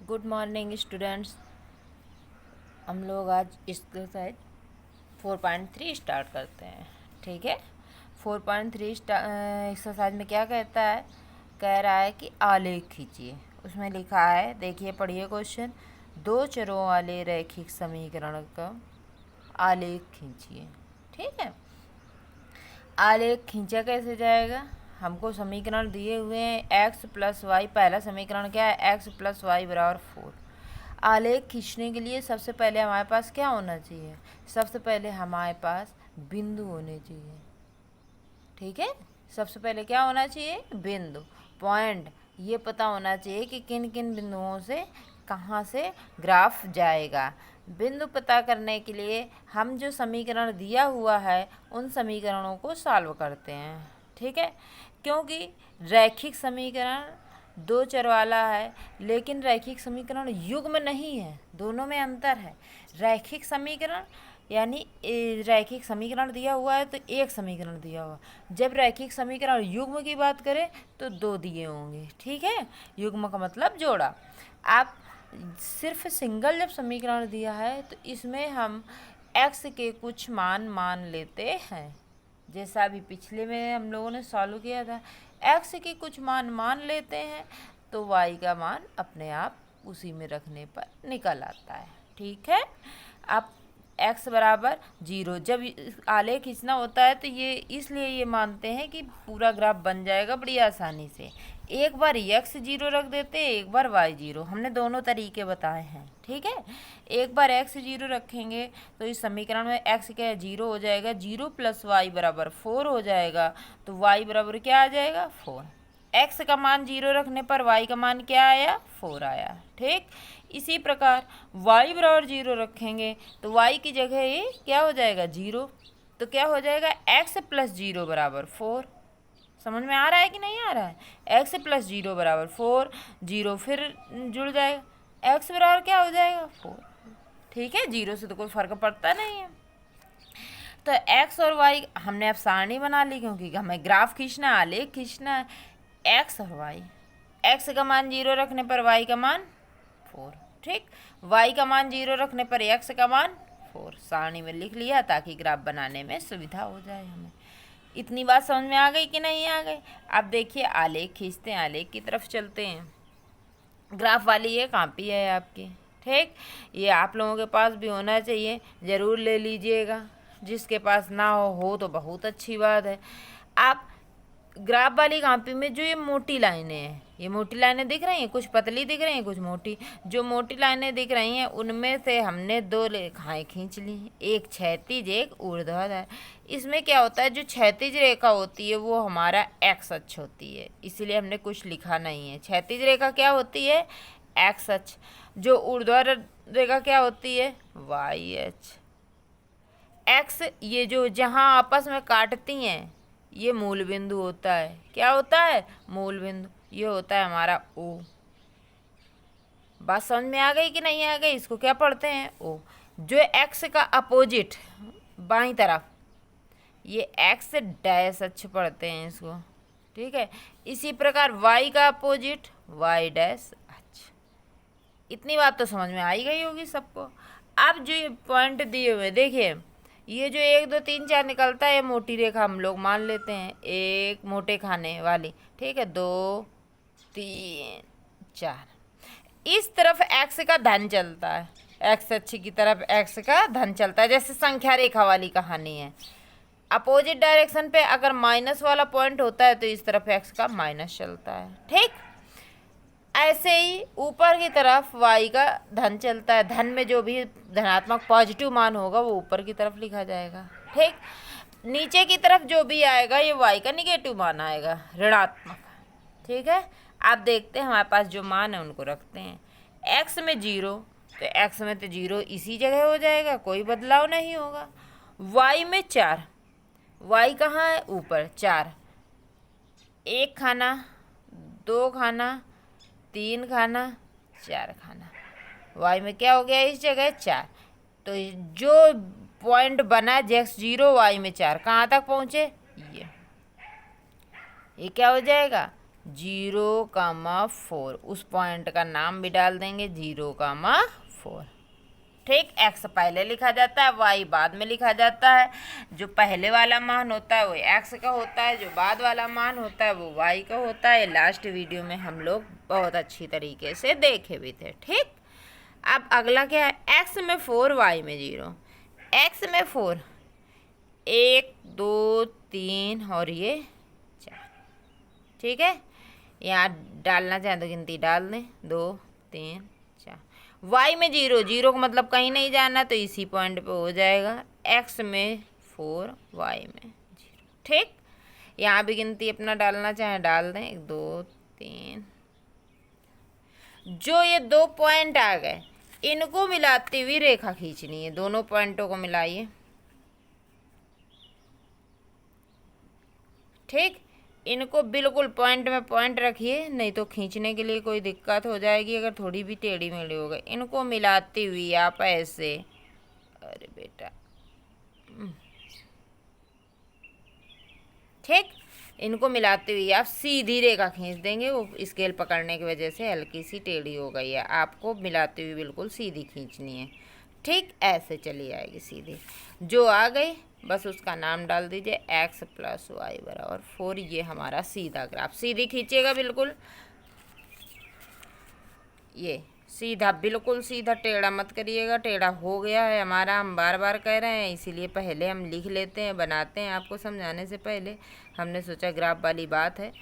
Good morning students. हम लोग आज एक्सरसाइज 4.3 स्टार्ट करते हैं। ठीक है, 4.3 एक्सरसाइज में क्या कहता है, कह रहा है कि आलेख खींचिए। उसमें लिखा है, देखिए पढ़िए क्वेश्चन, दो चरों वाले रैखिक समीकरण का आलेख खींचिए। ठीक है, आलेख खींचा कैसे जाएगा, हमको समीकरण दिए हुए हैं एक्स प्लस वाई। पहला समीकरण क्या है, एक्स प्लस वाई बराबर 4। आलेख खींचने के लिए सबसे पहले हमारे पास क्या होना चाहिए, सबसे पहले हमारे पास बिंदु होने चाहिए। ठीक है, सबसे पहले क्या होना चाहिए, बिंदु, पॉइंट। ये पता होना चाहिए कि किन किन बिंदुओं से कहाँ से ग्राफ जाएगा। बिंदु पता करने के लिए हम जो समीकरण दिया हुआ है उन समीकरणों को सॉल्व करते हैं। ठीक है, क्योंकि रैखिक समीकरण दो चर वाला है, लेकिन रैखिक समीकरण युग्म नहीं है, दोनों में अंतर है। रैखिक समीकरण यानी रैखिक समीकरण दिया हुआ है तो एक समीकरण दिया हुआ, जब रैखिक समीकरण युग्म की बात करें तो दो दिए होंगे। ठीक है, युग्म का मतलब जोड़ा। आप सिर्फ सिंगल जब समीकरण दिया है तो इसमें हम x के कुछ मान लेते हैं, जैसा अभी पिछले में हम लोगों ने सॉल्व किया था। x के कुछ मान लेते हैं तो y का मान अपने आप उसी में रखने पर निकल आता है। ठीक है, अब x बराबर 0 जब आलेख खींचना होता है तो ये इसलिए ये मानते हैं कि पूरा ग्राफ बन जाएगा बड़ी आसानी से। एक बार x 0 रख देते हैं, एक बार y 0, हमने दोनों तरीके बताए हैं। ठीक है, एक बार x 0 रखेंगे तो इस समीकरण में x क्या है, 0 हो जाएगा, 0 प्लस वाई बराबर 4 हो जाएगा, तो y बराबर क्या आ जाएगा, 4। x का मान 0 रखने पर y का मान क्या आया, 4 आया। ठीक, इसी प्रकार y बराबर 0 रखेंगे तो y की जगह ये क्या हो जाएगा, 0, तो क्या हो जाएगा, x प्लस 0 बराबर 4। समझ में आ रहा है कि नहीं आ रहा है, x प्लस 0 बराबर 4, 0 फिर जुड़ जाएगा, x बराबर क्या हो जाएगा, 4। ठीक है, 0 से तो कोई फर्क पड़ता नहीं है। तो x और y हमने अब सारणी बना ली, क्योंकि हमें ग्राफ खींचना है, आलेख खींचना है। x और y, x का मान 0 रखने पर y का मान 4। ठीक, y का मान 0 रखने पर x का मान 4 सारणी में लिख लिया ताकि ग्राफ बनाने में सुविधा हो जाए हमें। इतनी बात समझ में आ गई कि नहीं आ गई। अब देखिए आलेख खींचते हैं, आलेख की तरफ चलते हैं। ग्राफ वाली ये कॉपी है आपकी। ठीक, ये आप लोगों के पास भी होना चाहिए, ज़रूर ले लीजिएगा। जिसके पास ना हो तो बहुत अच्छी बात है। आप ग्राफ वाली कॉपी में जो ये मोटी लाइनें हैं, ये मोटी लाइनें दिख रही हैं, कुछ पतली दिख रही हैं, कुछ मोटी। जो मोटी लाइनें दिख रही हैं उनमें से हमने दो रेखाएं खींच ली, एक क्षैतिज एक ऊर्ध्वाधर। इसमें क्या होता है, जो क्षैतिज रेखा होती है वो हमारा एक्स अक्ष होती है, इसीलिए हमने कुछ लिखा नहीं है। क्षैतिज रेखा क्या होती है, एक्स अक्ष। जो ऊर्ध्वाधर रेखा क्या होती है, वाई अक्ष। एक्स ये जो जहाँ आपस में काटती हैं ये मूल बिंदु होता है, क्या होता है, मूल बिंदु। ये होता है हमारा ओ। बात समझ में आ गई कि नहीं आ गई, इसको क्या पढ़ते हैं, ओ। जो एक्स का अपोजिट बाईं तरफ, ये एक्स डैश अक्ष पढ़ते हैं इसको। ठीक है, इसी प्रकार वाई का अपोजिट वाई डैश अक्ष। इतनी बात तो समझ में आई गई होगी सबको। अब जो ये पॉइंट दिए हुए देखिए, ये जो 1 2 3 4 निकलता है, ये मोटी रेखा हम लोग मान लेते हैं, एक मोटे खाने वाली। ठीक है, 2 3 4, इस तरफ एक्स का धन चलता है, एक्स अक्ष की तरफ एक्स का धन चलता है, जैसे संख्या रेखा वाली कहानी है। अपोजिट डायरेक्शन पे अगर माइनस वाला पॉइंट होता है तो इस तरफ एक्स का माइनस चलता है। ठीक, ऐसे ही ऊपर की तरफ y का धन चलता है, धन में जो भी धनात्मक पॉजिटिव मान होगा वो ऊपर की तरफ लिखा जाएगा। ठीक, नीचे की तरफ जो भी आएगा ये y का निगेटिव मान आएगा, ऋणात्मक। ठीक है, आप देखते हैं हमारे पास जो मान है उनको रखते हैं। x में 0 तो x में तो 0 इसी जगह हो जाएगा, कोई बदलाव नहीं होगा। y में 4, y कहाँ है, ऊपर 4, 1 खाना 2 खाना 3 खाना 4 खाना, y में क्या हो गया, इस जगह 4। तो जो पॉइंट बना x0 y में 4 कहाँ तक पहुँचे, ये क्या हो जाएगा, 0,4, उस पॉइंट का नाम भी डाल देंगे 0,4। ठीक, x पहले लिखा जाता है, y बाद में लिखा जाता है। जो पहले वाला मान होता है वो x का होता है, जो बाद वाला मान होता है वो y का होता है। लास्ट वीडियो में हम लोग बहुत अच्छी तरीके से देखे भी थे। ठीक, अब अगला क्या है, x में 4, y में 0। x में 4, 1 2 3 और ये 4। ठीक है, यहाँ डालना चाहें तो गिनती डाल दें, 2 3 4। y में 0, 0 का मतलब कहीं नहीं जाना तो इसी पॉइंट पे हो जाएगा। x में 4, y में 0। ठीक, यहाँ भी गिनती अपना डालना चाहें डाल दें, 1 2 3। जो ये 2 पॉइंट आ गए इनको मिलाती हुई रेखा खींचनी है। दोनों पॉइंटों को मिलाइए। ठीक, इनको बिल्कुल पॉइंट में पॉइंट रखिए, नहीं तो खींचने के लिए कोई दिक्कत हो जाएगी अगर थोड़ी भी टेढ़ी मेढ़ी हो गई। इनको मिलाती हुई आप ऐसे, अरे बेटा, ठीक, इनको मिलाते हुए आप सीधी रेखा खींच देंगे। वो स्केल पकड़ने की वजह से हल्की सी टेढ़ी हो गई है, आपको मिलाते हुए बिल्कुल सीधी खींचनी है। ठीक, ऐसे चली आएगी सीधी। जो आ गई बस उसका नाम डाल दीजिए, x + y = 4। ये हमारा सीधा ग्राफ, सीधी खींचिएगा बिल्कुल, ये सीधा, बिल्कुल सीधा, टेढ़ा मत करिएगा। टेढ़ा हो गया है हमारा, हम बार बार कह रहे हैं, इसीलिए पहले हम लिख लेते हैं, बनाते हैं। आपको समझाने से पहले हमने सोचा ग्राफ वाली बात है,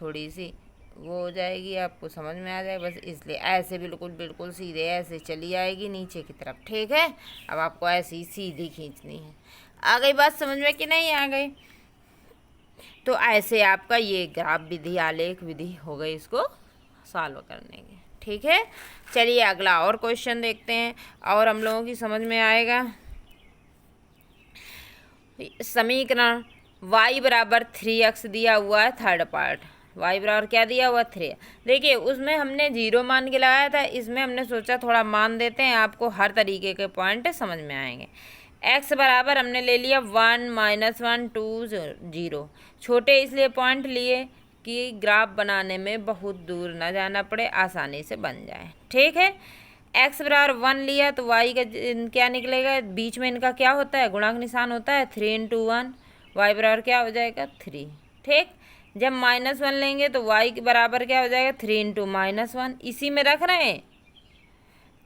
थोड़ी सी वो हो जाएगी, आपको समझ में आ जाए, बस इसलिए ऐसे बिल्कुल बिल्कुल सीधे ऐसे चली आएगी नीचे की तरफ। ठीक है, अब आपको ऐसी सीधी खींचनी है। आ गई बात समझ में कि नहीं आ गई? तो ऐसे आपका ये ग्राफ विधि, आलेख विधि हो गई इसको सॉल्व करने की। ठीक है, चलिए अगला और क्वेश्चन देखते हैं और हम लोगों की समझ में आएगा। समीकरण y = 3x दिया हुआ है, थर्ड पार्ट। y बराबर क्या दिया हुआ, 3। देखिए उसमें हमने 0 मान के लगाया था, इसमें हमने सोचा थोड़ा मान देते हैं, आपको हर तरीके के पॉइंट समझ में आएंगे। x बराबर हमने ले लिया 1 -1 2 0। छोटे इसलिए पॉइंट लिए कि ग्राफ बनाने में बहुत दूर ना जाना पड़े, आसानी से बन जाए। ठीक है, x बराबर 1 लिया तो y का क्या निकलेगा, बीच में इनका क्या होता है, गुणांक निशान होता है, 3 × 1। y बराबर क्या हो जाएगा, 3। ठीक, जब -1 लेंगे तो y के बराबर क्या हो जाएगा, 3 × -1। इसी में रख रहे हैं,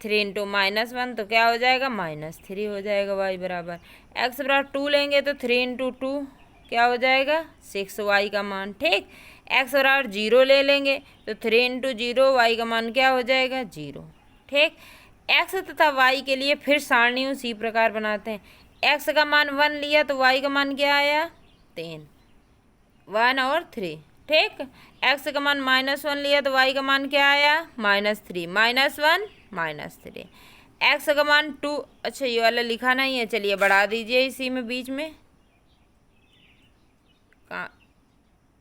3 × -1 तो क्या हो जाएगा, -3 हो जाएगा y बराबर। x बराबर 2 लेंगे तो 3 × 2 क्या हो जाएगा, 6 y का मान। ठीक, x बराबर 0 ले लेंगे तो 3 × 0 y का मान क्या हो जाएगा, 0। ठीक, x तथा y के लिए फिर सारणी उसी प्रकार बनाते हैं। x का मान 1 लिया तो y का मान क्या आया, 3, 1 और 3। ठीक, x का मान -1 लिया तो y का मान क्या आया, -3, -1 -3। x का मान 2, अच्छा ये वाला लिखा नहीं है, चलिए बढ़ा दीजिए इसी में बीच में,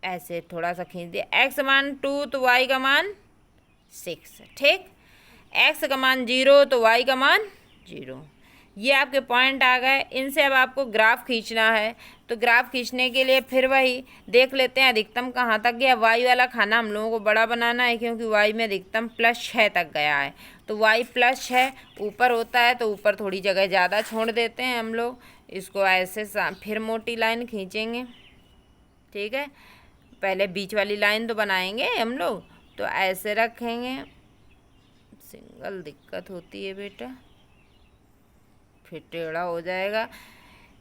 ऐसे थोड़ा सा खींच दिया। x मान 2 तो y का मान 6। ठीक, x का मान 0 तो y का मान 0। ये आपके पॉइंट आ गए। इनसे अब आपको ग्राफ खींचना है, तो ग्राफ खींचने के लिए फिर वही देख लेते हैं अधिकतम कहाँ तक गया। y वाला खाना हम लोगों को बड़ा बनाना है, क्योंकि y में अधिकतम +6 तक गया है, तो y +6 ऊपर होता है, तो ऊपर थोड़ी जगह ज़्यादा छोड़ देते हैं हम लोग। इसको ऐसे फिर मोटी लाइन खींचेंगे। ठीक है, पहले बीच वाली लाइन तो बनाएंगे हम लोग, तो ऐसे रखेंगे, सिंगल दिक्कत होती है बेटा, फिर टेढ़ा हो जाएगा।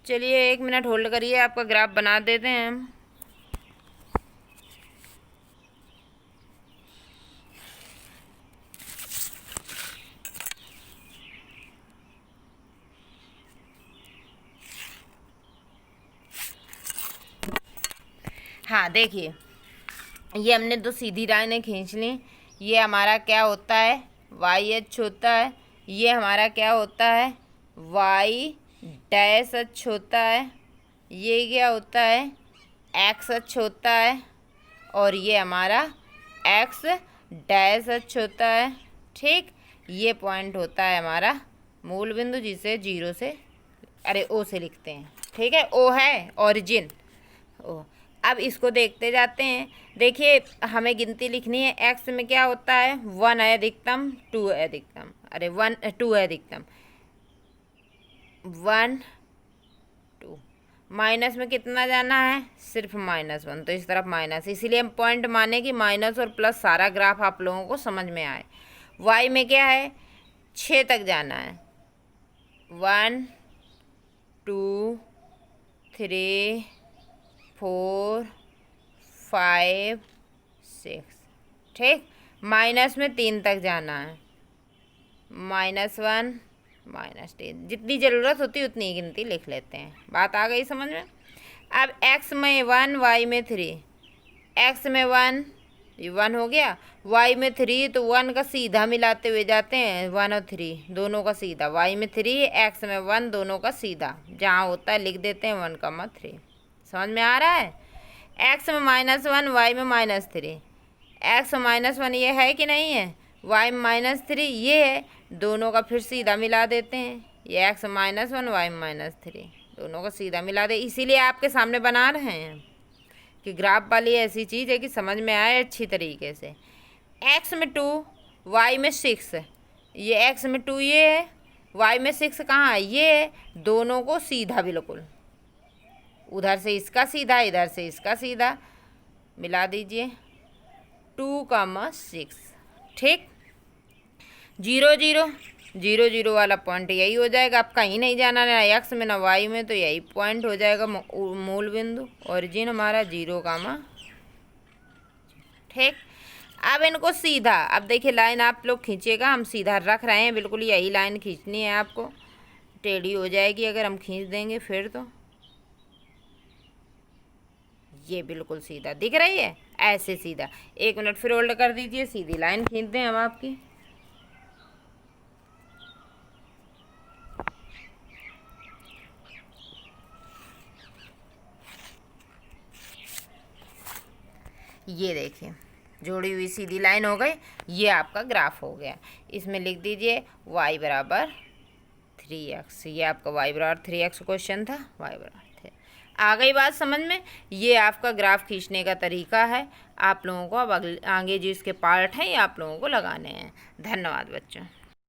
चलिए 1 मिनट होल्ड करिए, आपका ग्राफ बना देते हैं हम। हाँ देखिए, ये हमने 2 सीधी लाइनें खींच ली। ये हमारा क्या होता है, YH होता है। ये हमारा क्या होता है, Y' होता है। ये क्या होता है, XX होता है। और ये हमारा X' होता है। ठीक, ये पॉइंट होता है हमारा मूल बिंदु, जिसे 0 से, अरे O से लिखते हैं। ठीक है, O है ओरिजिन। ओ, अब इसको देखते जाते हैं। देखिए हमें गिनती लिखनी है। एक्स में क्या होता है, 1 है अधिकतम, 2 है अधिकतम, अरे 2 है अधिकतम, 1 2। माइनस में कितना जाना है, सिर्फ -1, तो इस तरफ माइनस, इसीलिए हम पॉइंट माने कि माइनस और प्लस सारा ग्राफ आप लोगों को समझ में आए। वाई में क्या है, 6 तक जाना है, 1 2 3 4 5 6, ठीक। माइनस में 3 तक जाना है, -1 -3, जितनी ज़रूरत होती है उतनी गिनती लिख लेते हैं। बात आ गई समझ में। अब x में 1, y में 3, x में 1, ये 1 हो गया, y में 3, तो 1 का सीधा मिलाते हुए जाते हैं, 1 और 3 दोनों का सीधा, y में 3, x में 1 दोनों का सीधा, जहाँ होता है लिख देते हैं 1,3। समझ में आ रहा है। x में -1, y में -3, x -1 ये है कि नहीं है, y में -3 ये है, दोनों का फिर सीधा मिला देते हैं, ये x -1 y -3 दोनों का सीधा मिला दे। इसीलिए आपके सामने बना रहे हैं कि ग्राफ वाली ऐसी चीज़ है कि समझ में आए अच्छी तरीके से। x में 2, y में 6, ये x में 2 ये है, y में 6 कहाँ है, ये है, दोनों को सीधा बिल्कुल, उधर से इसका सीधा इधर से इसका सीधा मिला दीजिए, 2,6, ठीक। 0 0 0 0 वाला पॉइंट यही हो जाएगा। आप कहीं नहीं जाना, ना एक्स में ना वाई में, तो यही पॉइंट हो जाएगा मूल बिंदु, ओरिजिन हमारा 0, ठीक। अब इनको सीधा, अब देखिए लाइन आप लोग खींचिएगा, हम सीधा रख रहे हैं, बिल्कुल यही लाइन खींचनी है आपको, टेढ़ी हो जाएगी अगर हम खींच देंगे फिर, तो ये बिल्कुल सीधा दिख रही है, ऐसे सीधा। 1 मिनट फिर होल्ड कर दीजिए, सीधी लाइन खींच दें हम आपकी। ये देखिए जोड़ी हुई सीधी लाइन हो गई, ये आपका ग्राफ हो गया। इसमें लिख दीजिए y बराबर 3x, ये आपका y बराबर 3x क्वेश्चन था, y बराबर 3। आ गई बात समझ में। ये आपका ग्राफ खींचने का तरीका है। आप लोगों को अब आगे जो इसके पार्ट हैं ये आप लोगों को लगाने हैं। धन्यवाद बच्चों।